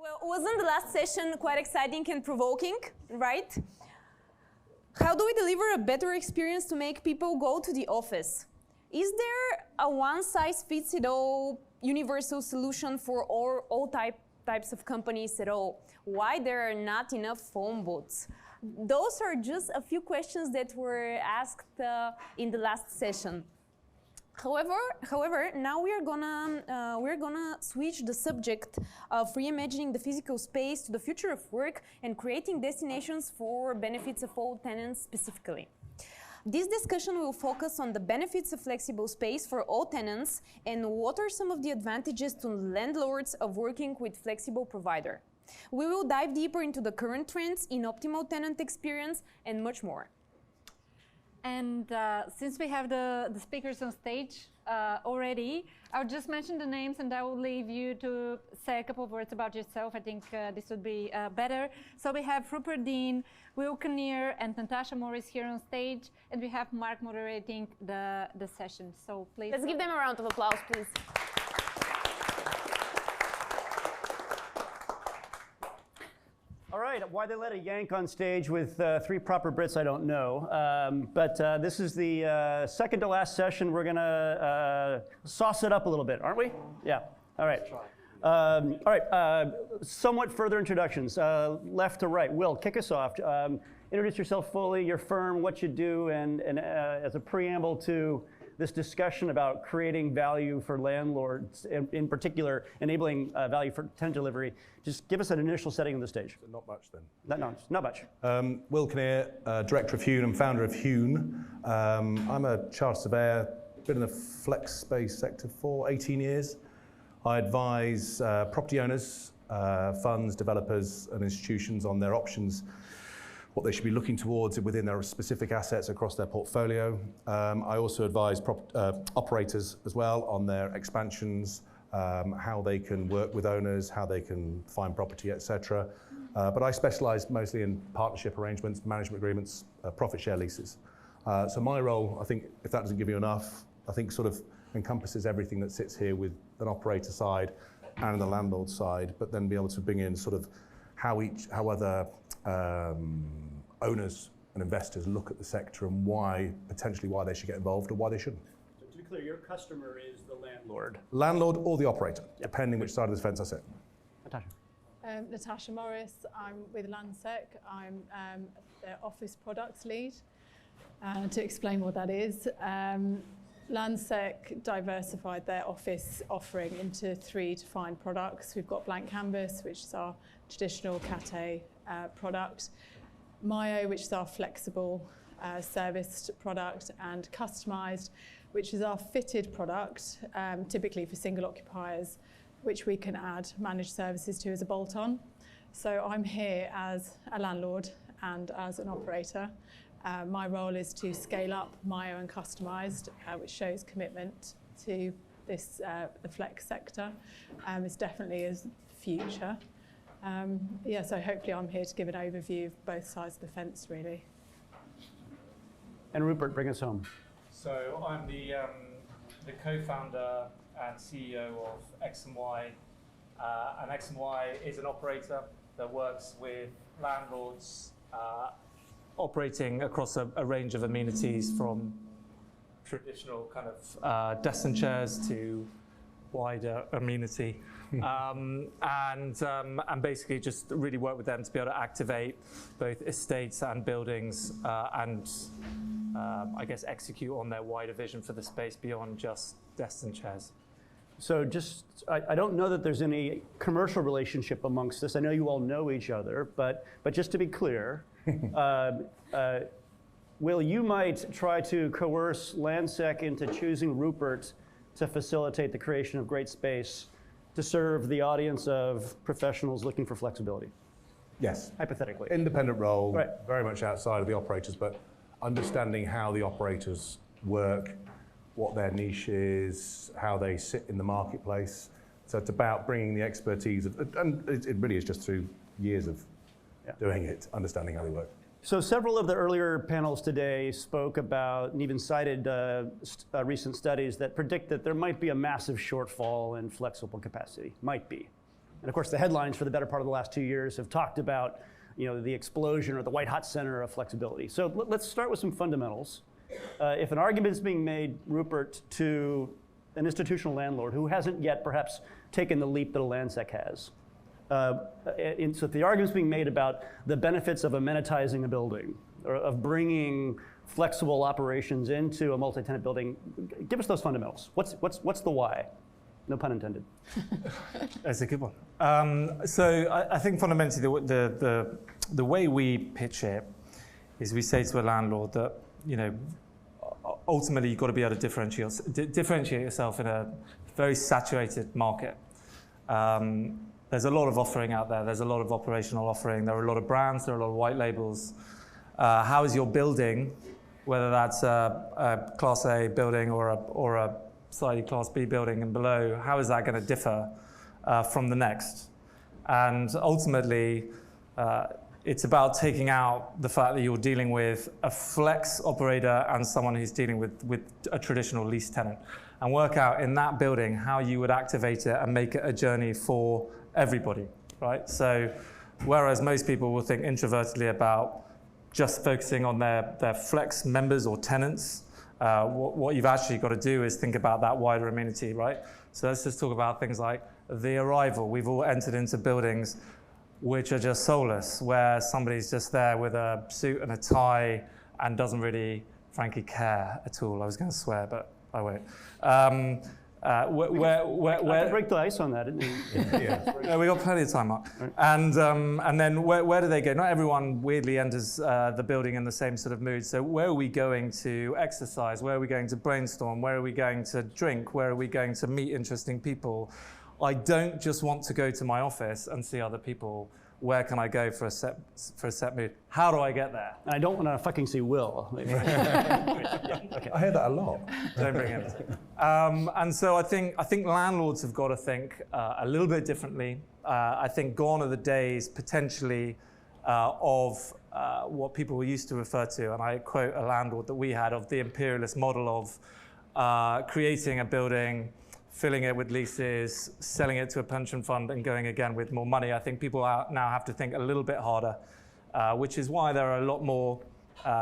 Well, wasn't the last session quite exciting and provoking, right? How do we deliver a better experience to make people go to the office? Is there a one-size-fits-it-all universal solution for all types of companies at all? Why there are not enough phone booths? Those are just a few questions that were asked in the last session. However, now we're gonna switch the subject of reimagining the physical space to the future of work and creating destinations for benefits of all tenants specifically. This discussion will focus on the benefits of flexible space for all tenants and what are some of the advantages to landlords of working with flexible provider. We will dive deeper into the current trends in optimal tenant experience and much more. And since we have the speakers on stage already, I'll just mention the names and I will leave you to say a couple of words about yourself. I think this would be better. So we have Rupert Dean, Will Kinnear, and Natasha Morris here on stage, and we have Mark moderating the session. So please. Let's give them a round of applause, please. All right, why they let a Yank on stage with three proper Brits, I don't know. But this is the second to last session. We're gonna sauce it up a little bit, aren't we? Yeah, all right. All right, somewhat further introductions, left to right. Will, kick us off. Introduce yourself fully, your firm, what you do, and as a preamble to this discussion about creating value for landlords, in particular, enabling value for tenant delivery. Just give us an initial setting of the stage. So not much then. Not much. Will Kinnear, Director of HEWN and founder of HEWN. I'm a chartered surveyor, been in the FlexSpace sector for 18 years. I advise property owners, funds, developers, and institutions on their options, what they should be looking towards within their specific assets across their portfolio. I also advise operators as well on their expansions, how they can work with owners, how they can find property, etc. But I specialize mostly in partnership arrangements, management agreements, profit share leases. So my role, I think, if that doesn't give you enough, I think sort of encompasses everything that sits here with an operator side and the landlord side, but then be able to bring in sort of how other owners and investors look at the sector and potentially why they should get involved or why they shouldn't. So to be clear, your customer is the landlord. Landlord or the operator, depending which side of the fence I sit. Natasha. Natasha Morris, I'm with Landsec. I'm their office products lead. To explain what that is, Landsec diversified their office offering into 3 defined products. We've got Blank Canvas, which is our traditional Cat A product, Myo, which is our flexible serviced product, and Customized, which is our fitted product, typically for single occupiers, which we can add managed services to as a bolt-on. So I'm here as a landlord and as an operator. My role is to scale up Myo and Customized, which shows commitment to this the flex sector. It's definitely is the future. So hopefully I'm here to give an overview of both sides of the fence, really. And Rupert, bring us home. So I'm the co-founder and CEO of x+why. And x+why is an operator that works with landlords operating across a range of amenities, from traditional kind of desk and chairs to wider amenity. And basically just really work with them to be able to activate both estates and buildings and I guess execute on their wider vision for the space beyond just desks and chairs. So I don't know that there's any commercial relationship amongst this. I know you all know each other, but just to be clear, Will, you might try to coerce Landsec into choosing Rupert to facilitate the creation of great space to serve the audience of professionals looking for flexibility. Yes. Hypothetically. Independent role, right. Very much outside of the operators, but understanding how the operators work, what their niche is, how they sit in the marketplace. So it's about bringing the expertise, and it really is just through years of doing it, understanding how they work. So several of the earlier panels today spoke about and even cited recent studies that predict that there might be a massive shortfall in flexible capacity. Might be. And of course, the headlines for the better part of the last 2 years have talked about the explosion or the white hot center of flexibility. So let's start with some fundamentals. If an argument is being made, Rupert, to an institutional landlord who hasn't yet perhaps taken the leap that a Landsec has, so if the argument is being made about the benefits of amenitizing a building, or of bringing flexible operations into a multi-tenant building, give us those fundamentals. What's the why? No pun intended. That's a good one. So I think fundamentally the way we pitch it is we say to a landlord that ultimately you've got to be able to differentiate yourself in a very saturated market. There's a lot of offering out there. There's a lot of operational offering. There are a lot of brands. There are a lot of white labels. How is your building, whether that's a Class A building or a slightly Class B building and below, how is that going to differ from the next? And ultimately, it's about taking out the fact that you're dealing with a flex operator and someone who's dealing with a traditional lease tenant, and work out in that building how you would activate it and make it a journey for everybody, right? So whereas most people will think introvertedly about just focusing on their flex members or tenants, what you've actually got to do is think about that wider amenity, right? So let's just talk about things like the arrival. We've all entered into buildings which are just soulless, where somebody's just there with a suit and a tie and doesn't really, frankly, care at all. I was going to swear, but I won't. I can break the ice on that. No, we got plenty of time, Mark. Right. And then where do they go? Not everyone weirdly enters the building in the same sort of mood. So where are we going to exercise? Where are we going to brainstorm? Where are we going to drink? Where are we going to meet interesting people? I don't just want to go to my office and see other people. Where can I go for a set mood? How do I get there? And I don't want to fucking see Will. Okay. I hear that a lot. Don't bring him. And so I think landlords have got to think a little bit differently. I think gone are the days potentially of what people used to refer to, and I quote a landlord that we had, of the imperialist model of creating a building, filling it with leases, selling it to a pension fund, and going again with more money. I think people now have to think a little bit harder, which is why there are a lot more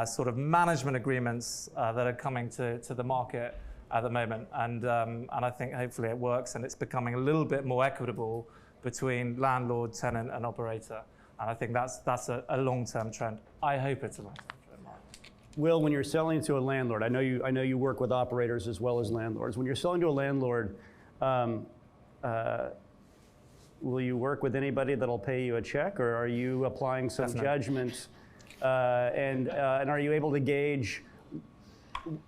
sort of management agreements that are coming to the market at the moment. And I think hopefully it works, and it's becoming a little bit more equitable between landlord, tenant, and operator. And I think that's a long-term trend. I hope it's a long-term trend. Will, when you're selling to a landlord, I know you work with operators as well as landlords. When you're selling to a landlord, will you work with anybody that'll pay you a check, or are you applying some judgment? And are you able to gauge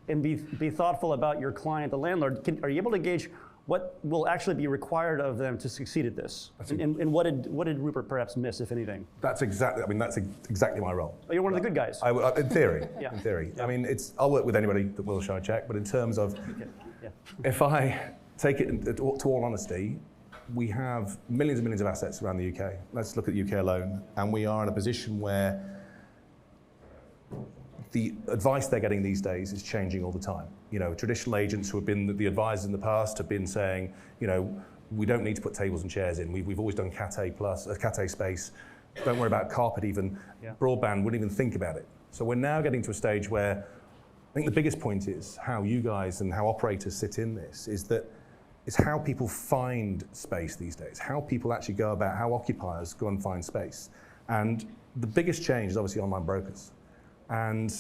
and be thoughtful about your client, the landlord? Are you able to gauge what will actually be required of them to succeed at this? And what did Rupert perhaps miss, if anything? That's exactly my role. Oh, you're one of the good guys. In theory, Yeah. in theory. Yeah. I mean, I'll work with anybody that will show a check, but in terms of, if I take it to all honesty, we have millions and millions of assets around the UK. Let's look at the UK alone, and we are in a position where the advice they're getting these days is changing all the time. Traditional agents who have been the advisors in the past have been saying, we don't need to put tables and chairs in. We've always done Cat A plus, Cat A space. Don't worry about carpet even. Yeah. Broadband, wouldn't even think about it. So we're now getting to a stage where I think the biggest point is how you guys and how operators sit in this is how people find space these days, how people actually go about, how occupiers go and find space. And the biggest change is obviously online brokers. And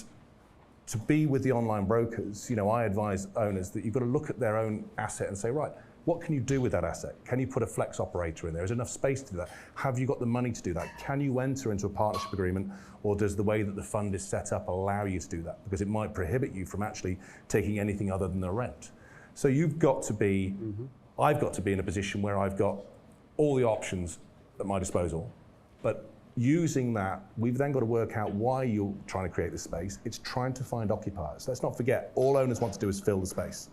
to be with the online brokers, I advise owners that you've got to look at their own asset and say, right, what can you do with that asset? Can you put a flex operator in there? Is enough space to do that? Have you got the money to do that? Can you enter into a partnership agreement, or does the way that the fund is set up allow you to do that? Because it might prohibit you from actually taking anything other than the rent. So you've got to be, I've got to be in a position where I've got all the options at my disposal, but using that, we've then got to work out why you're trying to create this space. It's trying to find occupiers. Let's not forget, all owners want to do is fill the space.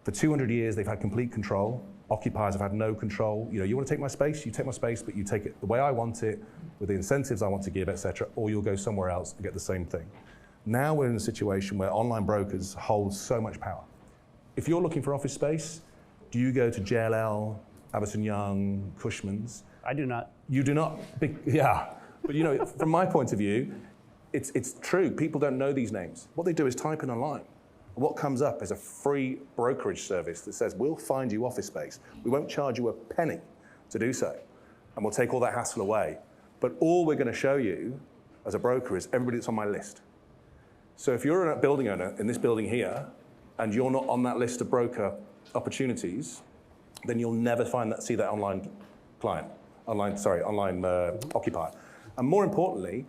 For 200 years, they've had complete control. Occupiers have had no control. You want to take my space, you take my space, but you take it the way I want it, with the incentives I want to give, etc., or you'll go somewhere else and get the same thing. Now we're in a situation where online brokers hold so much power. If you're looking for office space, do you go to JLL Young, Cushman's. I do not. You do not, yeah. But you know, from my point of view, it's true. People don't know these names. What they do is type in online. What comes up is a free brokerage service that says, we'll find you office space. We won't charge you a penny to do so. And we'll take all that hassle away. But all we're going to show you as a broker is everybody that's on my list. So if you're a building owner in this building here, and you're not on that list of broker opportunities, then you'll never see that online client, online occupier. And more importantly,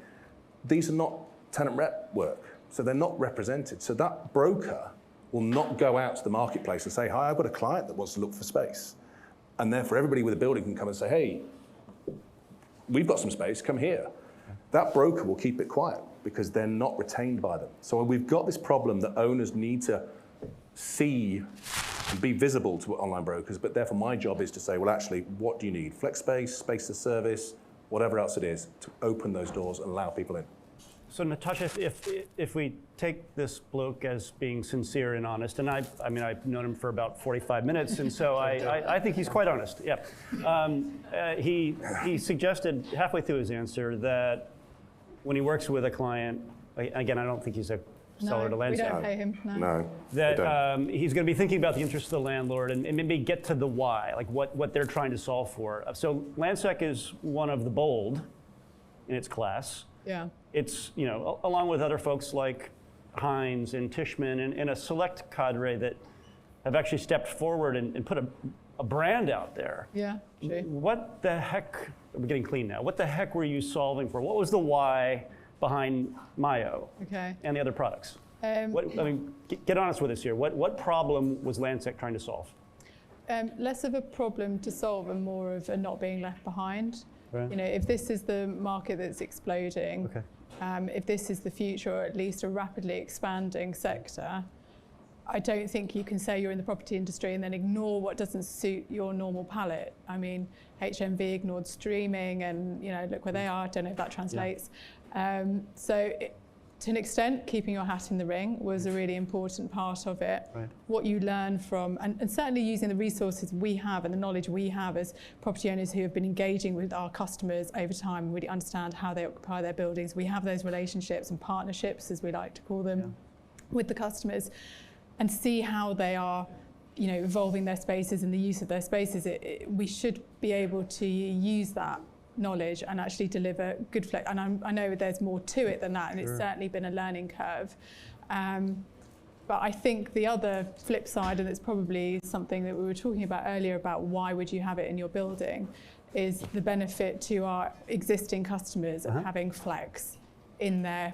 these are not tenant rep work. So they're not represented. So that broker will not go out to the marketplace and say, hi, I've got a client that wants to look for space. And therefore everybody with a building can come and say, hey, we've got some space, come here. That broker will keep it quiet because they're not retained by them. So we've got this problem that owners need to see and be visible to online brokers, but therefore my job is to say, well, actually, what do you need? Flex space, space to service, whatever else it is, to open those doors and allow people in. So Natasha, if we take this bloke as being sincere and honest, and I mean, I've known him for about 45 minutes, and so I think he's quite honest, yeah. He suggested halfway through his answer that when he works with a client, again, I don't think he's a seller to land. We don't pay him, no. That he's going to be thinking about the interest of the landlord and maybe get to the why, like what they're trying to solve for. So Landsec is one of the bold in its class. Yeah. It's, you know, along with other folks like Hines and Tishman and a select cadre that have actually stepped forward and put a brand out there. Yeah, true. What the heck, we're getting clean now, what the heck were you solving for? What was the why behind Mayo and the other products? Get honest with us here. What problem was Landsec trying to solve? Less of a problem to solve and more of a not being left behind. Right. You know, if this is the market that's exploding, if this is the future, or at least a rapidly expanding sector, I don't think you can say you're in the property industry and then ignore what doesn't suit your normal palette. I mean, HMV ignored streaming and, you know, look where they are. I don't know if that translates. To an extent, keeping your hat in the ring was a really important part of it. Right. What you learn from, and certainly using the resources we have and the knowledge we have as property owners who have been engaging with our customers over time and really understand how they occupy their buildings. We have those relationships and partnerships, as we like to call them, with the customers, and see how they are, you know, evolving their spaces and the use of their spaces. We should be able to use that knowledge and actually deliver good flex. And I know there's more to it than that, and it's certainly been a learning curve. But I think the other flip side, and it's probably something that we were talking about earlier about why would you have it in your building, is the benefit to our existing customers of having flex in their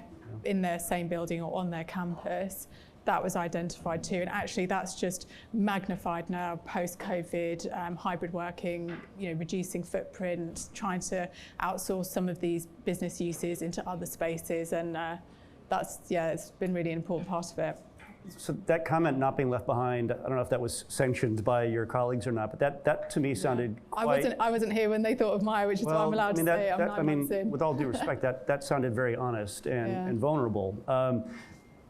same building or on their campus. That was identified too, and actually that's just magnified now post-COVID, hybrid working, you know, reducing footprint, trying to outsource some of these business uses into other spaces, and it's been really an important part of it. So that comment, not being left behind, I don't know if that was sanctioned by your colleagues or not, but that to me sounded quite... I wasn't here when they thought of Maya, which is why I'm allowed to say I'm 9 months in. With all due respect, that sounded very honest and vulnerable.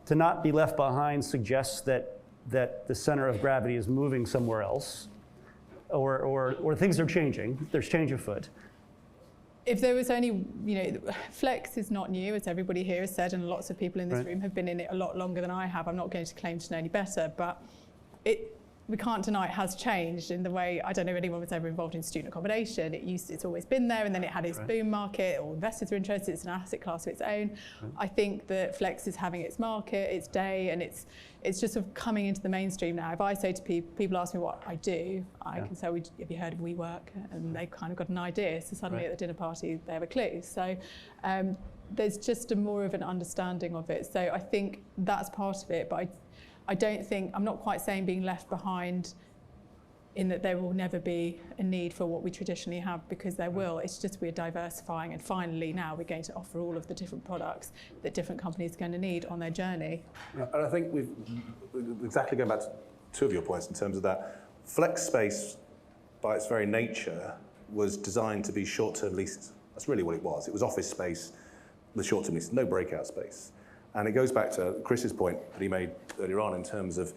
To not be left behind suggests that the center of gravity is moving somewhere else, or things are changing. There's change afoot. If there was only, you know, flex is not new, as everybody here has said, and lots of people in this room have been in it a lot longer than I have. I'm not going to claim to know any better, but we can't deny it has changed in the way, I don't know if anyone was ever involved in student accommodation. It's always been there, and then it had its boom market, or investors were interested, it's an asset class of its own. I think that flex is having its market, its day, and it's just sort of coming into the mainstream now. If I say to people ask me what I do, I can say, have you heard of WeWork? And they've kind of got an idea, so suddenly at the dinner party they have a clue. So there's just more of an understanding of it. So I think that's part of it, but I don't think, I'm not quite saying being left behind in that there will never be a need for what we traditionally have, because there will. It's just we're diversifying, and finally now we're going to offer all of the different products that different companies are going to need on their journey. And I think we've exactly going back to two of your points in terms of that. Flex space, by its very nature, was designed to be short-term leases. That's really what it was. It was office space with short-term leases, no breakout space. And it goes back to Chris's point that he made earlier on in terms of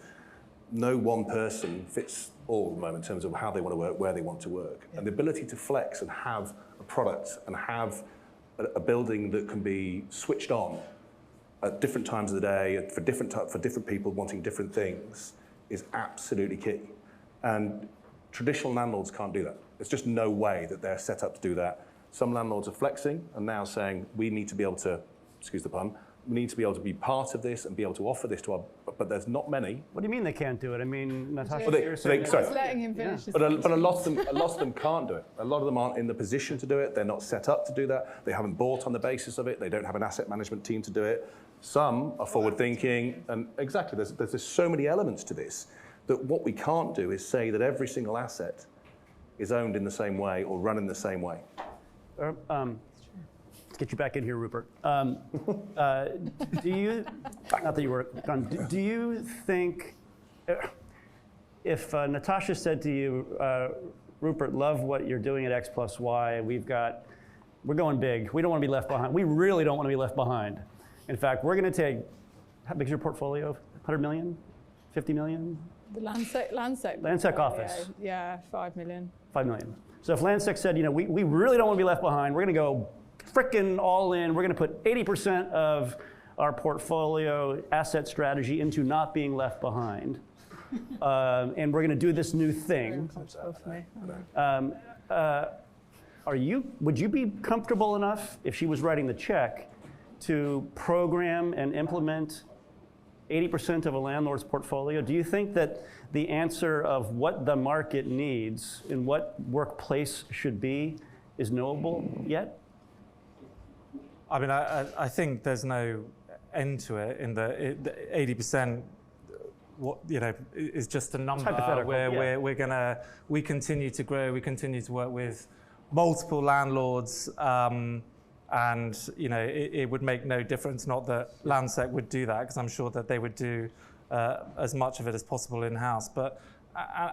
no one person fits all at the moment in terms of how they want to work, where they want to work. And the ability to flex and have a product and have a building that can be switched on at different times of the day for different people wanting different things is absolutely key. And traditional landlords can't do that. There's just no way that they're set up to do that. Some landlords are flexing and now saying, we need to be able to, excuse the pun, we need to be able to be part of this and be able to offer this to our, but there's not many. What do you mean they can't do it? I mean, Natasha, Well, you're saying sorry. I was letting him finish his But a lot of them can't do it. A lot of them aren't in the position to do it. They're not set up to do that. They haven't bought on the basis of it. They don't have an asset management team to do it. Some are forward thinking, and exactly, there's so many elements to this that what we can't do is say that every single asset is owned in the same way or run in the same way. Let's get you back in here, Rupert. Do you, not that you were gone, do you think, if Natasha said to you, Rupert, love what you're doing at x+why, we're going big, we don't want to be left behind, we really don't want to be left behind. In fact, we're going to take, how big is your portfolio? 100 million? 50 million? The Landsec Landsec office. Yeah, 5 million. 5 million. So if Landsec said, we really don't want to be left behind, we're going to go frickin' all in, we're going to put 80% of our portfolio asset strategy into not being left behind, and we're going to do this new thing. Would you be comfortable enough, if she was writing the check, to program and implement 80% of a landlord's portfolio? Do you think that the answer of what the market needs and what workplace should be is knowable yet? I mean, I think there's no end to it in the 80%. Is just a number where we continue to grow, we continue to work with multiple landlords. And it would make no difference, not that Landsec would do that, because I'm sure that they would do as much of it as possible in-house. But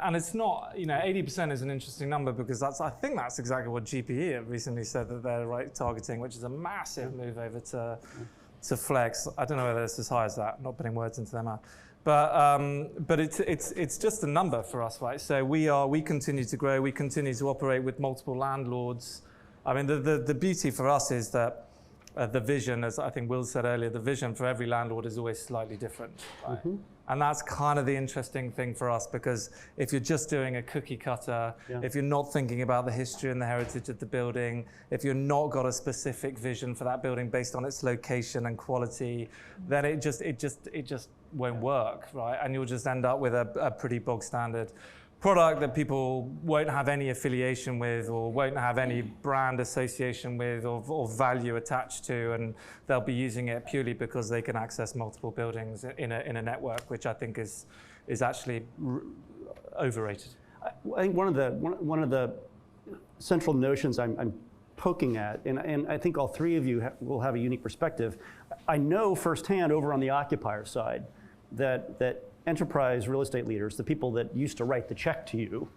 and it's not, 80% is an interesting number because I think that's exactly what GPE have recently said that they're targeting, which is a massive move over to flex. I don't know whether it's as high as that. I'm not putting words into their mouth. But it's just a number for us, right? So we continue to grow, we continue to operate with multiple landlords. I mean, the beauty for us is that the vision, as I think Will said earlier, the vision for every landlord is always slightly different. Right? Mm-hmm. And that's kind of the interesting thing for us, because if you're just doing a cookie cutter, if you're not thinking about the history and the heritage of the building, if you're not got a specific vision for that building based on its location and quality, then it just won't work, right? And you'll just end up with a pretty bog standard product that people won't have any affiliation with or won't have any brand association with or value attached to, and they'll be using it purely because they can access multiple buildings in a network, which I think is actually overrated. I think one of the central notions I'm poking at, and I think all three of you will have a unique perspective. I know firsthand over on the occupier side that enterprise real estate leaders, the people that used to write the check to you,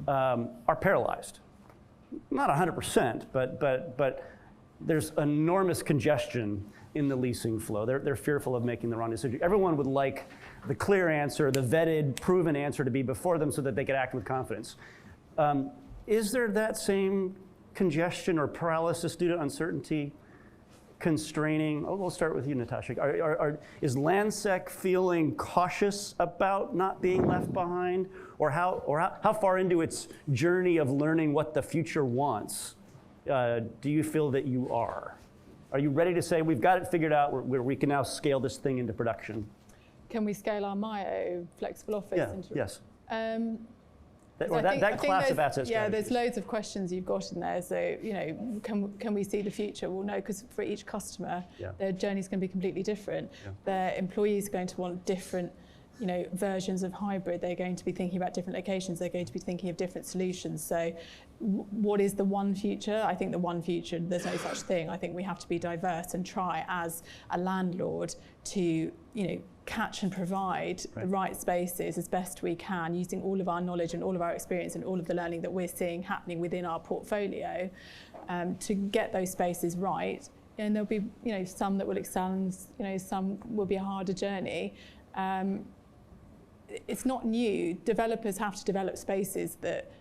are paralyzed. Not 100%, but there's enormous congestion in the leasing flow. They're fearful of making the wrong decision. Everyone would like the clear answer, the vetted, proven answer to be before them so that they could act with confidence. Is there that same congestion or paralysis due to uncertainty constraining? We'll start with you, Natasha. Is Landsec feeling cautious about not being left behind, or how far into its journey of learning what the future wants do you feel that you are? Are you ready to say we've got it figured out where we can now scale this thing into production? Can we scale our Myo flexible office into? Yes. That class of assets. Yeah, there's loads of questions you've got in there. So, can we see the future? Well, no, because for each customer, their journey is going to be completely different. Their employees are going to want different, versions of hybrid. They're going to be thinking about different locations. They're going to be thinking of different solutions. So, what is the one future? I think the one future, there's no such thing. I think we have to be diverse and try as a landlord to, catch and provide the right spaces as best we can, using all of our knowledge and all of our experience and all of the learning that we're seeing happening within our portfolio to get those spaces right. And there'll be, some that will excel and, some will be a harder journey. it's not new. Developers have to develop spaces that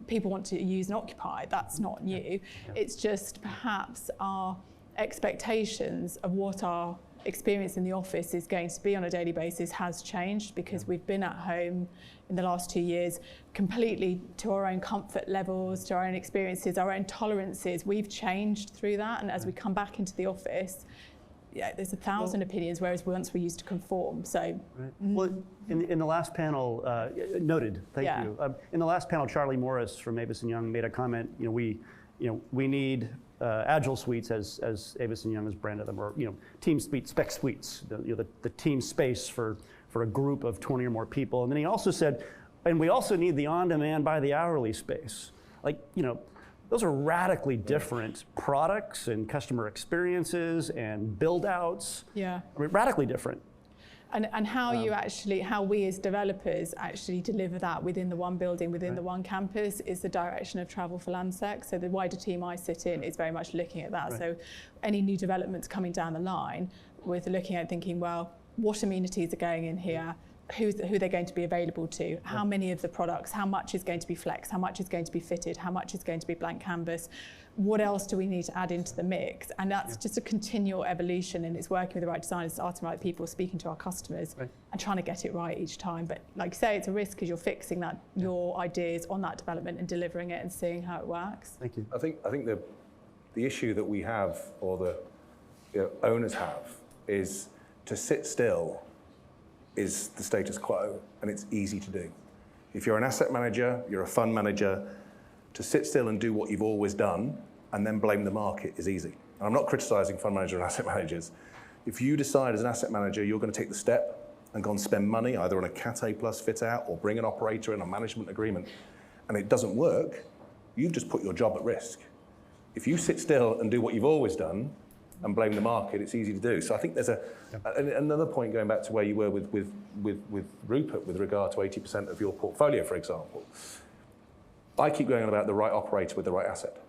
people want to use and occupy. That's not new. It's just perhaps our expectations of what our experience in the office is going to be on a daily basis has changed, because we've been at home in the last 2 years completely to our own comfort levels, to our own experiences, our own tolerances. We've changed through that, and as we come back into the office, there's 1,000 opinions, whereas once we used to conform. So, well, in the last panel, noted. Thank you. In the last panel, Charlie Morris from Avis & Young made a comment. We need agile suites, as Avis & Young has branded them, or team suites, spec suites. The team space for a group of 20 or more people. And then he also said, and we also need the on-demand by the hourly space. Those are radically different products and customer experiences and build-outs. Yeah. I mean, radically different. And how how we as developers actually deliver that within the one building, within the one campus, is the direction of travel for Landsec. So the wider team I sit in is very much looking at that. Right. So any new developments coming down the line, we're looking at thinking, well, what amenities are going in here? Who they're going to be available to, how many of the products, how much is going to be flex, how much is going to be fitted, how much is going to be blank canvas, what else do we need to add into the mix? And that's just a continual evolution, and it's working with the right designers, starting with the right people, speaking to our customers, and trying to get it right each time. But like you say, it's a risk because you're fixing that your ideas on that development and delivering it and seeing how it works. Thank you. I think the issue that we have, or the owners have, is to sit still is the status quo, and it's easy to do. If you're an asset manager, you're a fund manager, to sit still and do what you've always done and then blame the market is easy. And I'm not criticizing fund managers and asset managers. If you decide as an asset manager you're going to take the step and go and spend money either on a Cat A+ fit out or bring an operator in a management agreement, and it doesn't work, you've just put your job at risk. If you sit still and do what you've always done and blame the market, it's easy to do. So I think there's another point going back to where you were with Rupert with regard to 80% of your portfolio, for example. I keep going on about the right operator with the right asset.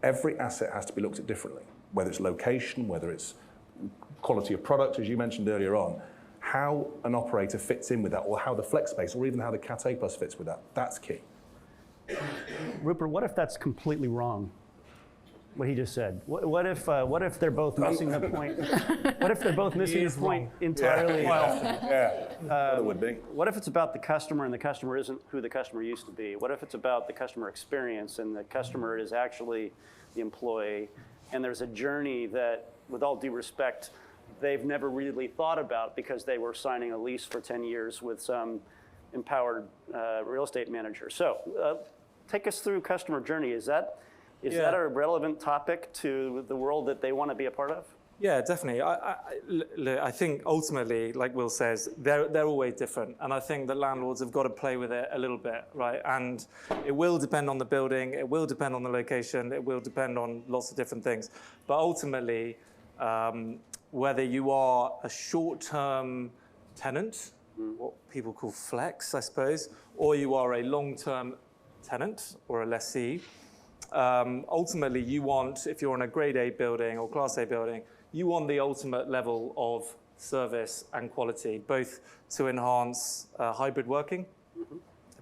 Every asset has to be looked at differently, whether it's location, whether it's quality of product, as you mentioned earlier on, how an operator fits in with that, or how the FlexSpace, or even how the Cat A+ fits with that. That's key. Rupert, what if that's completely wrong? What he just said. What if they're both missing the point? What if they're both missing the point entirely? Yeah, it would be. What if it's about the customer and the customer isn't who the customer used to be? What if it's about the customer experience and the customer is actually the employee, and there's a journey that, with all due respect, they've never really thought about because they were signing a lease for 10 years with some empowered real estate manager. So take us through customer journey. Is that a relevant topic to the world that they want to be a part of? Yeah, definitely. I think ultimately, like Will says, they're always different. And I think that landlords have got to play with it a little bit, right? And it will depend on the building, it will depend on the location, it will depend on lots of different things. But ultimately, whether you are a short-term tenant, what people call flex, I suppose, or you are a long-term tenant or a lessee, ultimately you want, if you're in a grade A building or class A building, you want the ultimate level of service and quality, both to enhance hybrid working,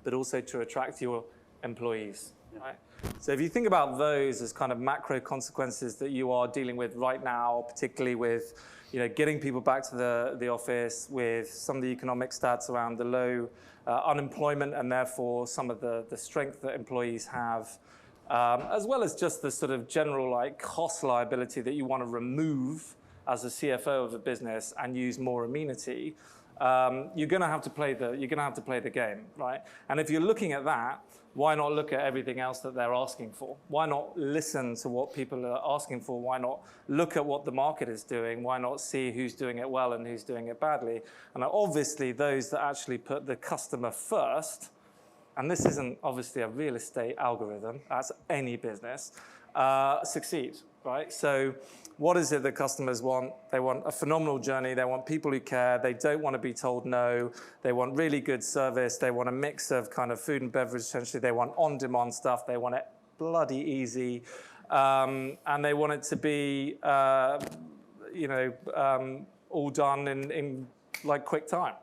but also to attract your employees. Right? So if you think about those as kind of macro consequences that you are dealing with right now, particularly with getting people back to the office, with some of the economic stats around the low unemployment and therefore some of the strength that employees have, as well as just the sort of general cost liability that you want to remove as a CFO of a business and use more amenity, you're going to have to play the game, right? And if you're looking at that, why not look at everything else that they're asking for? Why not listen to what people are asking for? Why not look at what the market is doing? Why not see who's doing it well and who's doing it badly? And obviously those that actually put the customer first, and this isn't obviously a real estate algorithm, that's any business, succeed, right? So what is it that customers want? They want a phenomenal journey. They want people who care. They don't want to be told no. They want really good service. They want a mix of kind of food and beverage, essentially. They want on-demand stuff. They want it bloody easy. And they want it to be, all done in like quick time.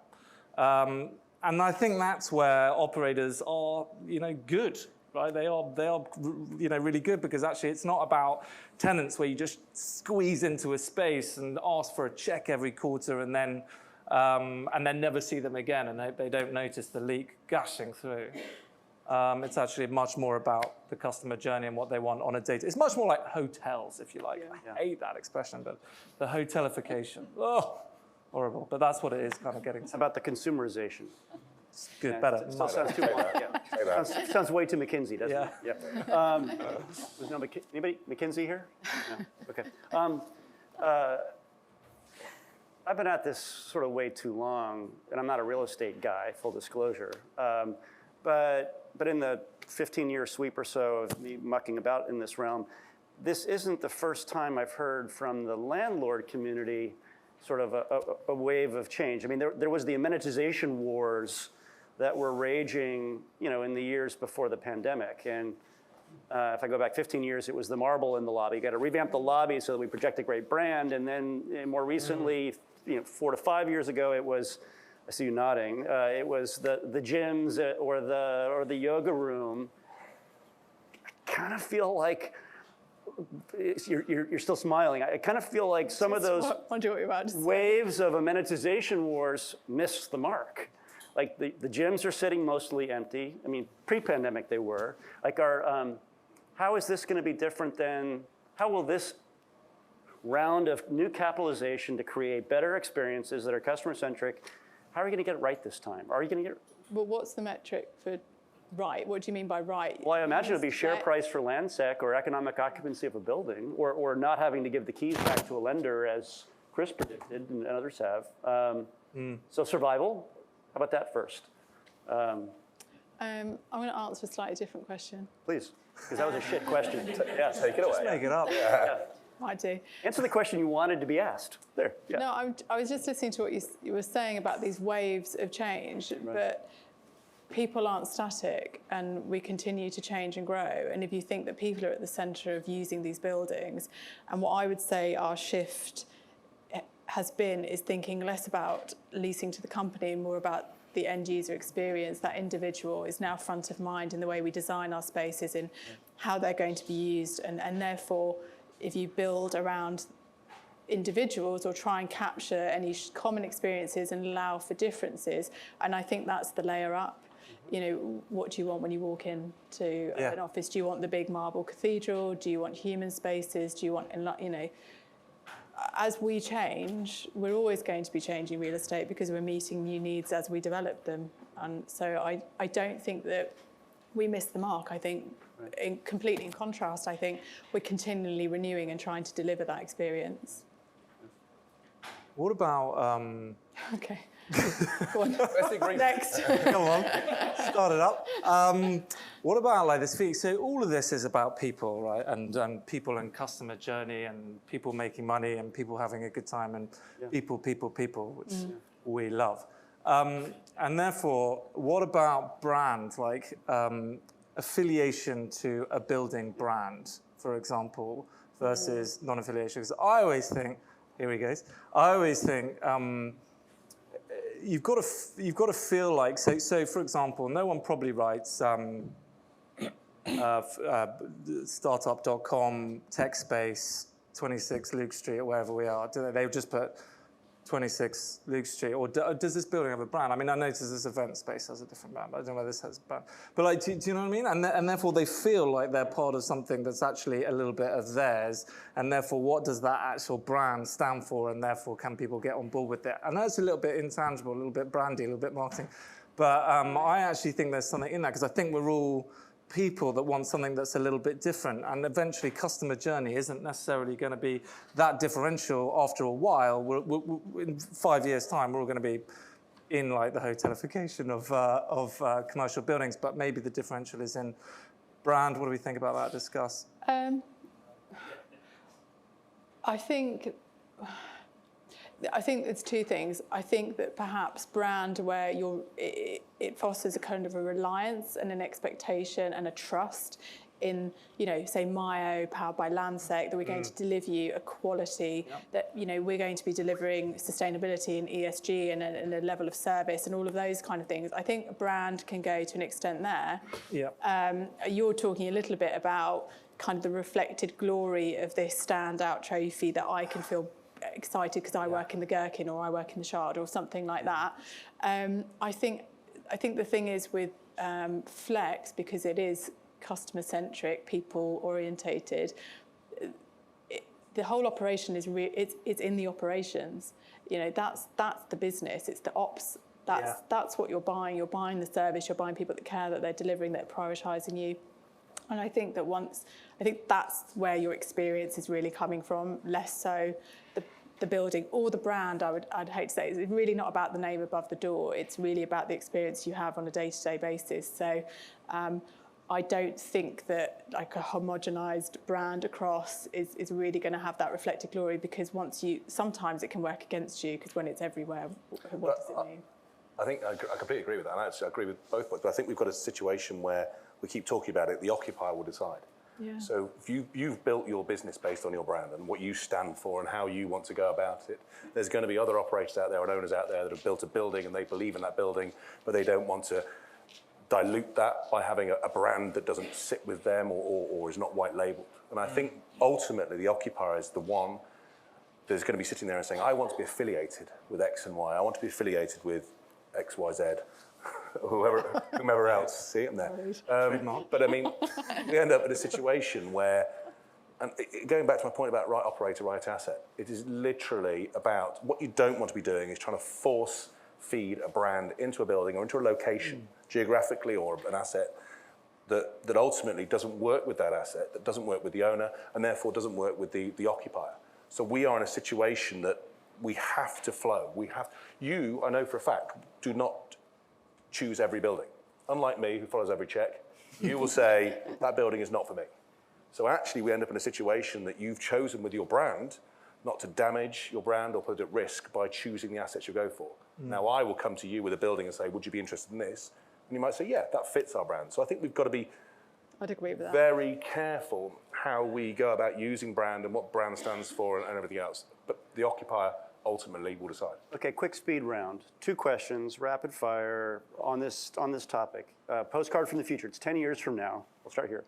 And I think that's where operators are, good, right? They are, really good, because actually it's not about tenants where you just squeeze into a space and ask for a check every quarter and then never see them again, and they don't notice the leak gushing through. It's actually much more about the customer journey and what they want on a data. It's much more like hotels, if you like. Yeah. I hate that expression, but the hotelification. Oh, horrible. But that's what it is, kind of getting It's to. about the consumerization. It's good, Yeah, better. it still sounds too sounds way too McKinsey, doesn't it? Yeah. There's no anybody McKinsey here? No. Okay. I've been at this sort of way too long, and I'm not a real estate guy, full disclosure. But in the 15-year sweep or so of me mucking about in this realm, this isn't the first time I've heard from the landlord community sort of a wave of change. I mean, there was the amenitization wars that were raging, in the years before the pandemic. And if I go back 15 years, it was the marble in the lobby. You got to revamp the lobby so that we project a great brand. And then more recently, 4 to 5 years ago, it was, I see you nodding, it was the gyms or the yoga room. I kind of feel like, you're still smiling. I kind of feel like some of those waves of amenitization wars missed the mark. Like the gyms are sitting mostly empty. I mean, pre-pandemic they were. Like how is this going to be different than, how will this round of new capitalization to create better experiences that are customer-centric, how are you going to get it right this time? Are you going to get it? Well, what's the metric for right? What do you mean by right? Well, I imagine it'd be share price for land sec or economic occupancy of a building, or not having to give the keys back to a lender, as Chris predicted and others have. So survival, how about that first? I'm going to answer a slightly different question. Please, because that was a shit question. Yeah, take it away. Just make it up. Yeah. I do. Answer the question you wanted to be asked. There. Yeah. No, I was just listening to what you were saying about these waves of change, but people aren't static, and we continue to change and grow. And if you think that people are at the centre of using these buildings, and what I would say our shift has been is thinking less about leasing to the company and more about the end user experience. That individual is now front of mind in the way we design our spaces, in how they're going to be used, and therefore, if you build around individuals or try and capture any common experiences and allow for differences, and I think that's the layer up. What do you want when you walk into an office? Do you want the big marble cathedral? Do you want human spaces? Do you want, as we change, we're always going to be changing real estate because we're meeting new needs as we develop them. And so I don't think that we missed the mark. I think completely in contrast, I think we're continually renewing and trying to deliver that experience. What about... Okay. Go on. Next. Come on, start it up. What about like this fee? So all of this is about people, right? And people and customer journey and people making money and people having a good time and people, which we love. And therefore, what about brand? Like affiliation to a building brand, for example, versus non-affiliation. Because I always think, here he goes, you've got to feel like, so for example, no one probably writes startup.com, TechSpace, 26 Luke Street, or wherever we are, do they? They would just put 26 Luke Street, or does this building have a brand? I mean, I noticed this event space has a different brand, but I don't know whether this has a brand. But like, do you know what I mean? And therefore they feel like they're part of something that's actually a little bit of theirs, and therefore what does that actual brand stand for, and therefore can people get on board with it? And that's a little bit intangible, a little bit brandy, a little bit marketing. But I actually think there's something in that, because I think we're all people that want something that's a little bit different, and eventually customer journey isn't necessarily going to be that differential after a while. In 5 years' time, we're all going to be in like the hotelification of commercial buildings, but maybe the differential is in brand. What do we think about that? Discuss. I think it's two things. I think that perhaps brand, where it fosters a kind of a reliance and an expectation and a trust in, say Myo powered by Landsec, that we're going to deliver you a quality, that, we're going to be delivering sustainability and ESG and a level of service and all of those kind of things. I think a brand can go to an extent there. Yeah. You're talking a little bit about kind of the reflected glory of this standout trophy that I can feel excited because I work in the Gherkin or I work in the Shard or something like that. I think the thing is with Flex, because it is customer-centric, people-orientated, the whole operation is it's in the operations. That's the business. It's the ops. That's what you're buying. You're buying the service. You're buying people that care, that they're delivering, that are prioritising you. And I think that's where your experience is really coming from, less so the building or the brand. I'd hate to say it's really not about the name above the door. It's really about the experience you have on a day-to-day basis. So I don't think that like a homogenized brand across is really going to have that reflected glory, because sometimes it can work against you, because when it's everywhere, what does it mean? I think I completely agree with that. And actually, I agree with both points. But I think we've got a situation where we keep talking about it. The occupier will decide. Yeah. So if you've built your business based on your brand and what you stand for and how you want to go about it, there's going to be other operators out there and owners out there that have built a building and they believe in that building, but they don't want to dilute that by having a brand that doesn't sit with them or is not white labeled. And I think ultimately the occupier is the one that's going to be sitting there and saying, I want to be affiliated with X and Y. I want to be affiliated with XYZ. whomever else, see it in there. But I mean, we end up in a situation where, and going back to my point about right operator, right asset, it is literally about what you don't want to be doing is trying to force feed a brand into a building or into a location, geographically or an asset, that ultimately doesn't work with that asset, that doesn't work with the owner, and therefore doesn't work with the occupier. So we are in a situation that we have to flow. You, I know for a fact, do not choose every building. Unlike me, who follows every check, you will say, that building is not for me. So actually we end up in a situation that you've chosen with your brand not to damage your brand or put it at risk by choosing the assets you go for. Now I will come to you with a building and say, would you be interested in this? And you might say, yeah, that fits our brand. So I think we've got to be I'd agree with that. very careful how we go about using brand and what brand stands for and everything else. But the occupier ultimately will decide. Okay, quick speed round. 2 questions, rapid fire on this topic. Postcard from the future. It's 10 years from now. We'll start here.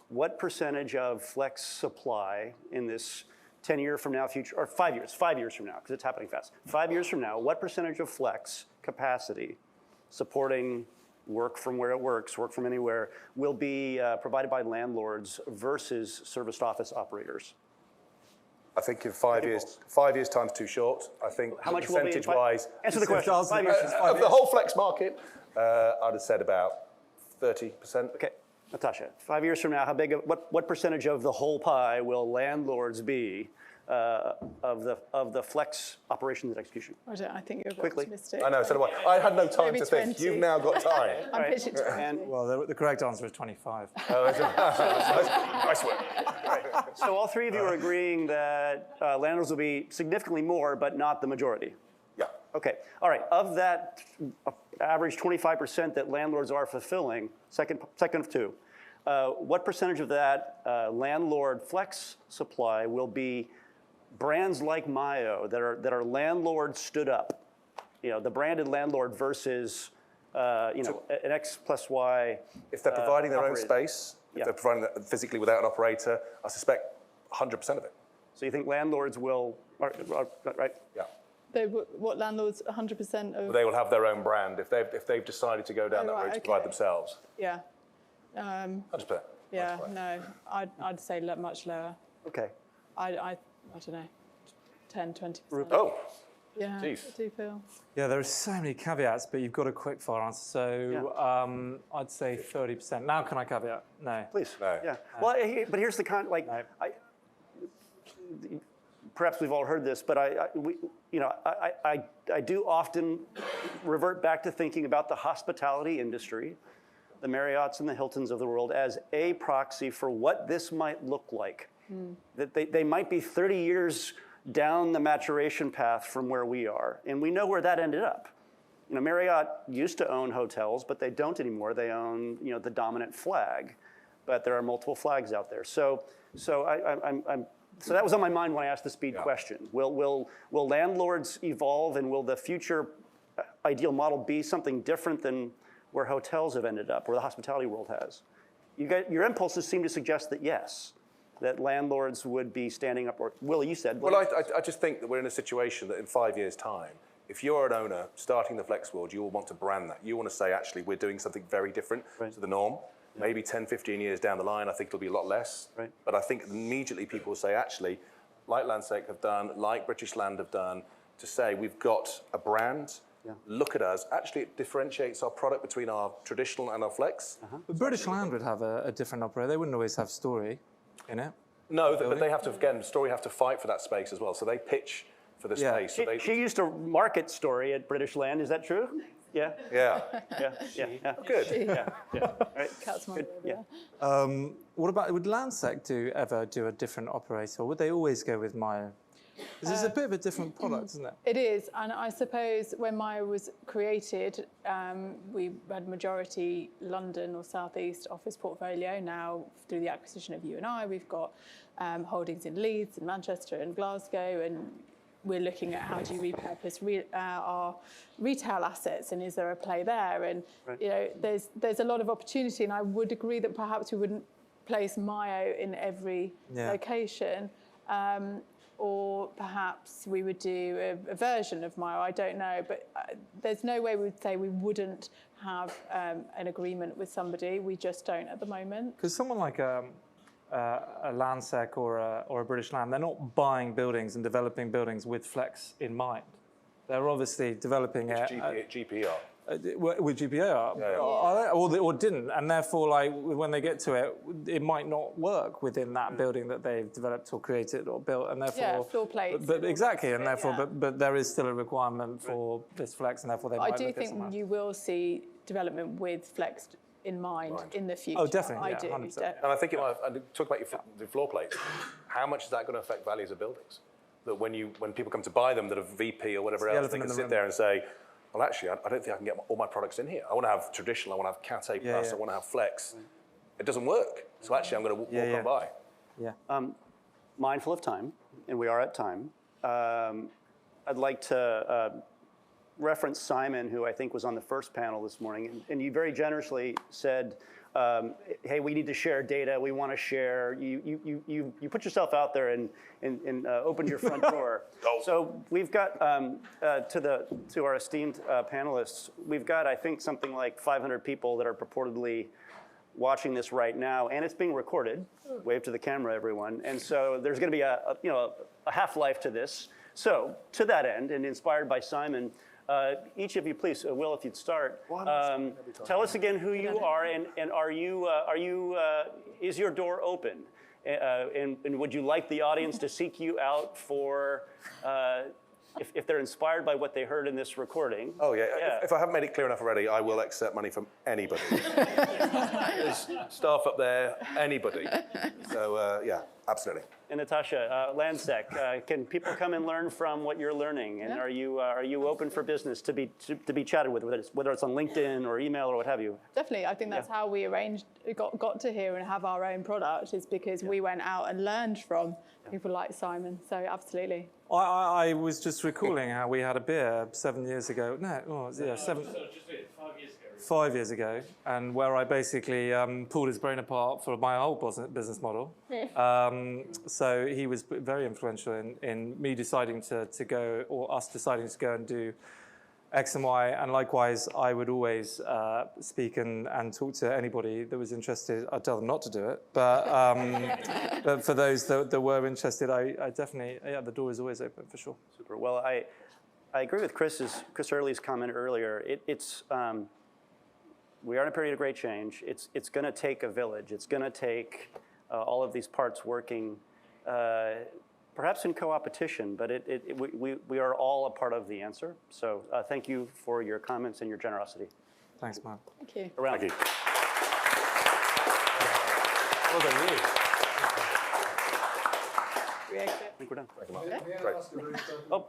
What percentage of flex supply in this 10 year from now future, or 5 years from now, because it's happening fast. 5 years from now, what percentage of flex capacity supporting work from where it works, work from anywhere, will be provided by landlords versus serviced office operators? I think in 5 years time's too short. I think how much will be percentage-wise, answer the question. 5 years. Of the whole flex market, I'd have said about 30%. Okay, Natasha, 5 years from now, how big? What percentage of the whole pie will landlords be of the flex operations and execution? I think you're Quickly. optimistic. I know, so do I. I had no time Maybe to think. 20. You've now got time. I'm pitching 20. And Well, the correct answer is 25. Nice work. so all 3 of you are agreeing that landlords will be significantly more, but not the majority. Yeah. Okay, all right. Of that average 25% that landlords are fulfilling, second of 2, what percentage of that landlord flex supply will be brands like Myo that are landlord stood up? The branded landlord versus an x+why. If they're providing their own operator. space, if they're providing that physically without an operator, I suspect 100% of it. So you think landlords will, right? Yeah. What landlords? 100% of. They will have their own brand if they've decided to go down that route to provide themselves. Yeah. 100%. Yeah. No, I'd say much lower. Okay. I don't know, 10, 20%. Oh. Yeah. Jeez. I do feel. Yeah, there are so many caveats, but you've got a quick fire answer. So I'd say 30%. Now can I caveat? No. Please. No. Yeah. Well, but here's the perhaps we've all heard this, but I do often revert back to thinking about the hospitality industry, the Marriotts and the Hiltons of the world, as a proxy for what this might look like. That they might be 30 years down the maturation path from where we are. And we know where that ended up. Marriott used to own hotels, but they don't anymore. They own, the dominant flag. but there are multiple flags out there. So that was on my mind when I asked the speed question. Will landlords evolve, and will the future ideal model be something different than where hotels have ended up, where the hospitality world has? Your impulses seem to suggest that yes, that landlords would be standing up, or Willie, you said. Well, I just think that we're in a situation that in 5 years' time, if you're an owner starting the FlexWorld, you will want to brand that. You want to say, actually, we're doing something very different to the norm. Maybe 10, 15 years down the line, I think it'll be a lot less. Right. But I think immediately people will say, actually, like Landsec have done, like British Land have done, to say we've got a brand, look at us. Actually, it differentiates our product between our traditional and our flex. But British Land would have a different operator. They wouldn't always have Story in it. No, but they have to, again, Story have to fight for that space as well. So they pitch for the space. So She used to market Story at British Land. Is that true? Yeah. Yeah. Good. Yeah. Right. Cat's my Yeah. What about, would Landsec ever do a different operator, or would they always go with Myo? Because it's a bit of a different product, isn't it? It is, and I suppose when Myo was created, we had majority London or South East office portfolio. Now, through the acquisition of HEWN, we've got holdings in Leeds, and Manchester, and Glasgow, and we're looking at how do you repurpose our retail assets, and is there a play there? And you know, there's a lot of opportunity, and I would agree that perhaps we wouldn't place Myo in every location. Or perhaps we would do a version of Myo, I don't know, but there's no way we would say we wouldn't have an agreement with somebody. We just don't at the moment. Because someone like a Landsec or a British Land, they're not buying buildings and developing buildings with flex in mind. They're obviously developing it. GPR. With GPR, or didn't, and therefore, like when they get to it, it might not work within that building that they've developed or created or built, and therefore, floor plates. But exactly, and therefore, but there is still a requirement for this flex, and therefore they might. I do think you will see development with flex in mind in the future. Oh, definitely, I do. 100%. And I think it might, and talk about your floor plates. How much is that going to affect values of buildings? That when people come to buy them, that are VP or whatever else, they can sit there and say, well, actually, I don't think I can get all my products in here. I want to have traditional, I want to have Cat A+, I want to have Flex. It doesn't work. So actually, I'm going to walk on by. Yeah. Mindful of time, and we are at time, I'd like to reference Simon, who I think was on the first panel this morning, and you very generously said, hey, we need to share data. We want to share. You put yourself out there and opened your front door. So we've got to our esteemed panelists. We've got, I think, something like 500 people that are purportedly watching this right now, and it's being recorded. Wave to the camera, everyone. And so there's going to be a half-life to this. So to that end, and inspired by Simon, each of you, please, Will, if you'd start, tell us again who you are, and are you is your door open? And would you like the audience to seek you out for, if they're inspired by what they heard in this recording? Oh, yeah. If I haven't made it clear enough already, I will accept money from anybody. There's staff up there, anybody. So, yeah, absolutely. And Natasha, Landsec, can people come and learn from what you're learning? And are you open for business to be chatted with, whether it's on LinkedIn or email or what have you? Definitely, I think that's how we got to here and have our own product, is because we went out and learned from people like Simon. So absolutely. I was just recalling how we had a beer 7 years ago. No, 5 years ago, and where I basically pulled his brain apart for my whole business model. So he was very influential in me deciding to go, or us deciding to go and do X and Y, and likewise, I would always speak and talk to anybody that was interested. I'd tell them not to do it, but for those that were interested, I definitely, the door is always open for sure. Super. Well, I agree with Chris Early's comment earlier. We are in a period of great change. It's going to take a village. It's going to take all of these parts working, perhaps in co-opetition, but we are all a part of the answer. So thank you for your comments and your generosity. Thanks, man. Thank you. Around. Thank you. Well done, you. I think we're done. Great. Oh,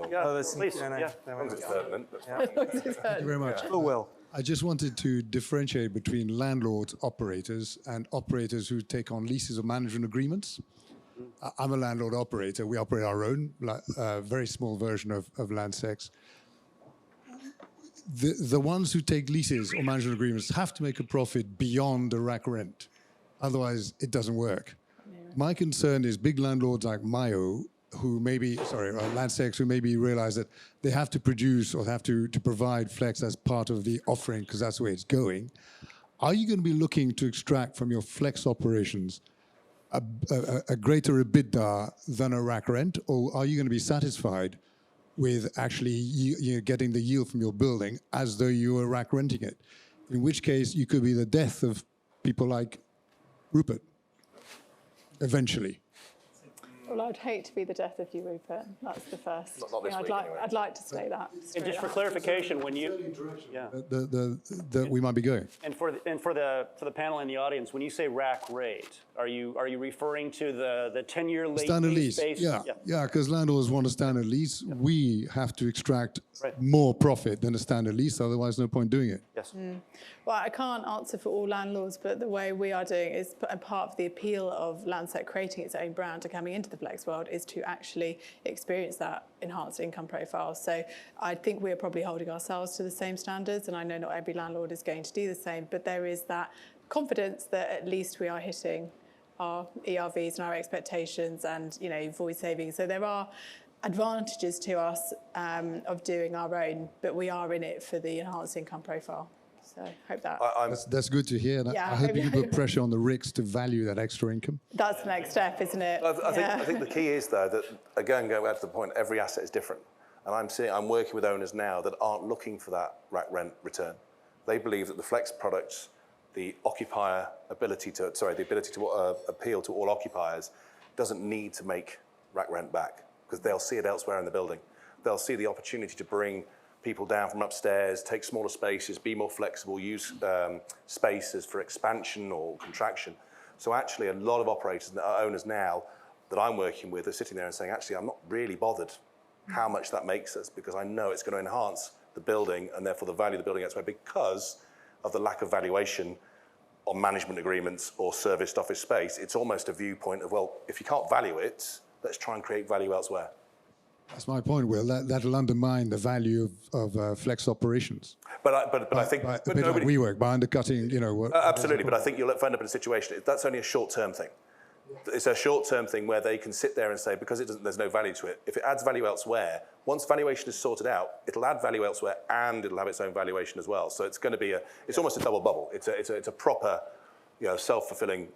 yeah, there's some please. Q&A. Yeah. As long as it's pertinent, that's fine. Thank you very much. Oh, well. I just wanted to differentiate between landlords, operators, and operators who take on leases or management agreements. I'm a landlord operator. We operate our own, very small version of Landsex. The ones who take leases or management agreements have to make a profit beyond the rack rent. Otherwise, it doesn't work. Yeah. My concern is big landlords like Mayo, who maybe, Landsex, who maybe realize that they have to produce or have to provide Flex as part of the offering because that's the way it's going. Are you going to be looking to extract from your Flex operations a greater EBITDA than a rack rent, or are you going to be satisfied with actually getting the yield from your building as though you were rack renting it? In which case, you could be the death of people like Rupert, eventually. Well, I'd hate to be the death of you, Rupert. That's the first. Not this week, anyway. I'd like to say that. And just for clarification, when you, We might be going. And for the panel in the audience, when you say rack rate, are you referring to the 10-year standard lease? Yeah, because landlords want a standard lease. We have to extract more profit than a standard lease, otherwise no point doing it. Yes. Well, I can't answer for all landlords, but the way we are doing it is a part of the appeal of Landsec creating its own brand and coming into the FlexWorld is to actually experience that enhanced income profile. So I think we're probably holding ourselves to the same standards, and I know not every landlord is going to do the same, but there is that confidence that at least we are hitting our ERVs and our expectations and, void savings. So there are advantages to us of doing our own, but we are in it for the enhanced income profile. So I hope that... That's good to hear. Yeah, I hope you can put pressure on the RICS to value that extra income. That's the next step, isn't it? I think the key is, though, that, again, going back to the point, every asset is different. And I'm working with owners now that aren't looking for that rack rent return. They believe that the Flex products, the ability to appeal to all occupiers doesn't need to make rack rent back because they'll see it elsewhere in the building. They'll see the opportunity to bring people down from upstairs, take smaller spaces, be more flexible, use spaces for expansion or contraction. So actually a lot of operators and owners now that I'm working with are sitting there and saying, actually, I'm not really bothered how much that makes us because I know it's going to enhance the building and therefore the value of the building elsewhere because of the lack of valuation on management agreements or serviced office space. It's almost a viewpoint of, well, if you can't value it, let's try and create value elsewhere. That's my point, Will. That'll undermine the value of Flex operations. But I think... a bit like WeWork, by undercutting, absolutely, but I think you'll end up in a situation, that's only a short-term thing. It's a short-term thing where they can sit there and say, because there's no value to it, if it adds value elsewhere, once valuation is sorted out, it'll add value elsewhere and it'll have its own valuation as well. So it's going to be it's almost a double bubble. It's a proper, self-fulfilling,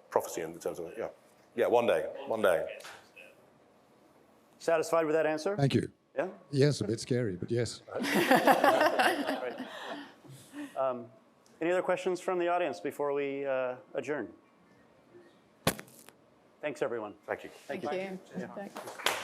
prophecy in terms of one day. Satisfied with that answer? Thank you. Yeah? Yes, a bit scary, but yes. Any other questions from the audience before we adjourn? Thanks, everyone. Thank you. Thank you. Thanks.